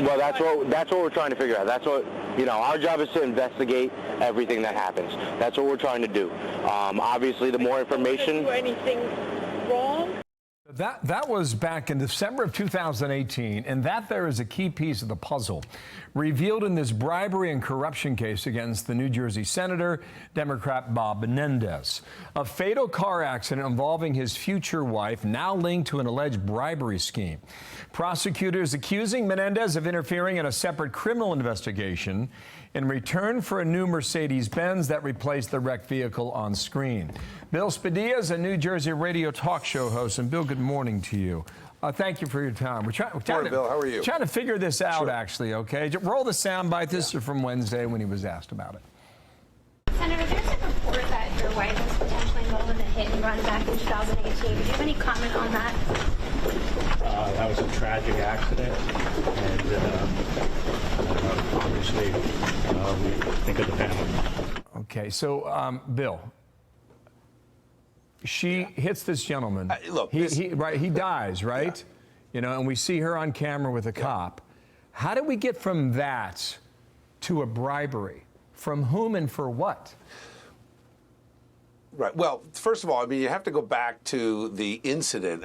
Well, that's what we're trying to figure out. That's what, our job is to investigate everything that happens. That's what we're trying to do. Obviously, the more information. Do anything wrong? That was back in December of 2018, and that there is a key piece of the puzzle revealed in this bribery and corruption case against the New Jersey Senator, Democrat Bob Menendez. A fatal car accident involving his future wife, now linked to an alleged bribery scheme. Prosecutors accusing Menendez of interfering in a separate criminal investigation in return for a new Mercedes-Benz that replaced the wrecked vehicle on screen. Bill Spadea is a New Jersey radio talk show host. And Bill, good morning to you. Thank you for your time. We're trying Bill, how are you? Trying to figure this out, Sure. Actually, okay? Roll the soundbite. This is from Wednesday when he was asked about it. Senator, there's a report that your wife was potentially involved in a hit and run back in 2018. Do you have any comment on that? That was a tragic accident, and obviously we think of the family. Okay, so Bill, she hits this gentleman. Look, he dies, right? Yeah. And we see her on camera with a cop. How do we get from that to a bribery? From whom and for what? Right. Well, first of all, I mean, you have to go back to the incident.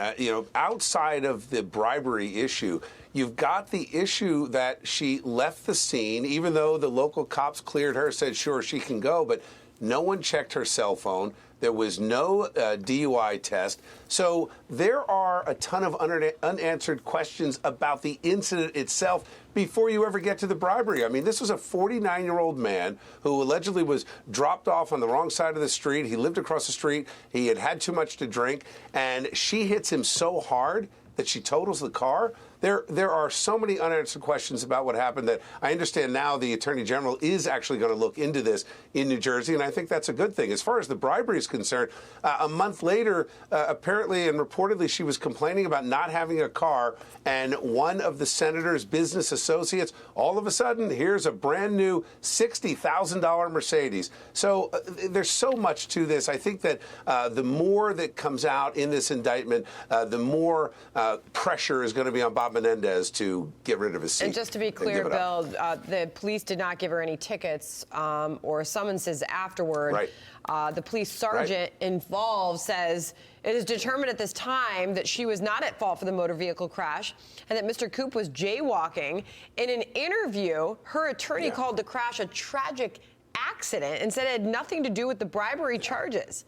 Outside of the bribery issue, you've got the issue that she left the scene, even though the local cops cleared her, said, sure, she can go, but no one checked her cell phone. There was no DUI test. So there are a ton of unanswered questions about the incident itself before you ever get to the bribery. I mean, this was a 49-year-old man who allegedly was dropped off on the wrong side of the street. He lived across the street. He had had too much to drink. And she hits him so hard that she totals the car. There are so many unanswered questions about what happened that I understand now the Attorney General is actually going to look into this in New Jersey, and I think that's a good thing. As far as the bribery is concerned, a month later, apparently and reportedly, she was complaining about not having a car, and one of the senator's business associates, all of a sudden, here's a brand new $60,000 Mercedes. So there's so much to this. I think that the more that comes out in this indictment, the more pressure is going to be on Bob Menendez to get rid of his seat. And just to be clear, Bill, the police did not give her any tickets or summonses afterward. Right. The police sergeant involved says it is determined at this time that she was not at fault for the motor vehicle crash and that Mr. Koop was jaywalking. In an interview, her attorney called the crash a tragic accident and said it had nothing to do with the bribery charges.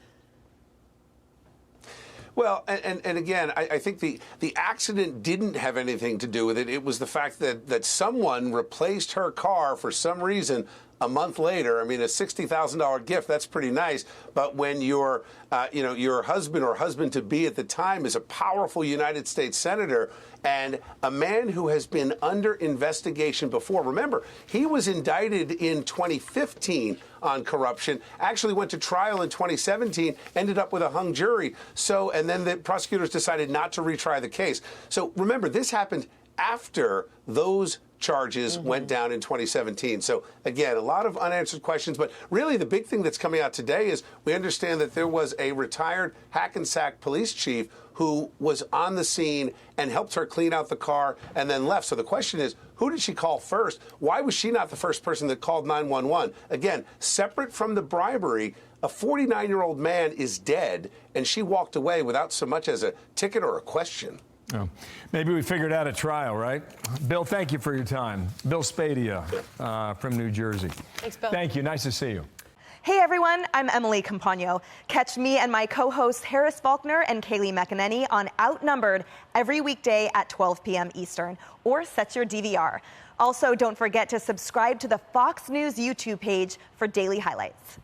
Well, and again, I think the accident didn't have anything to do with it. It was the fact that someone replaced her car for some reason a month later. I mean, a $60,000 gift, that's pretty nice. But when your husband or husband-to-be at the time is a powerful United States senator and a man who has been under investigation before. Remember, he was indicted in 2015 on corruption, actually went to trial in 2017, ended up with a hung jury. So, and then the prosecutors decided not to retry the case. So remember, this happened after those charges went down in 2017. So again, a lot of unanswered questions, but really the big thing that's coming out today is we understand that there was a retired Hackensack police chief who was on the scene and helped her clean out the car and then left. So the question is, who did she call first? Why was she not the first person that called 911? Again, separate from the bribery, a 49-year-old man is dead, and she walked away without so much as a ticket or a question. Oh, maybe we figured out a trial, right? Bill, thank you for your time. Bill Spadea from New Jersey. Thanks, Bill. Thank you. Nice to see you. Hey, everyone. I'm Emily Campagno. Catch me and my co-hosts Harris Faulkner and Kaylee McEnany on Outnumbered every weekday at 12 p.m. Eastern, or set your DVR. Also, don't forget to subscribe to the Fox News YouTube page for daily highlights.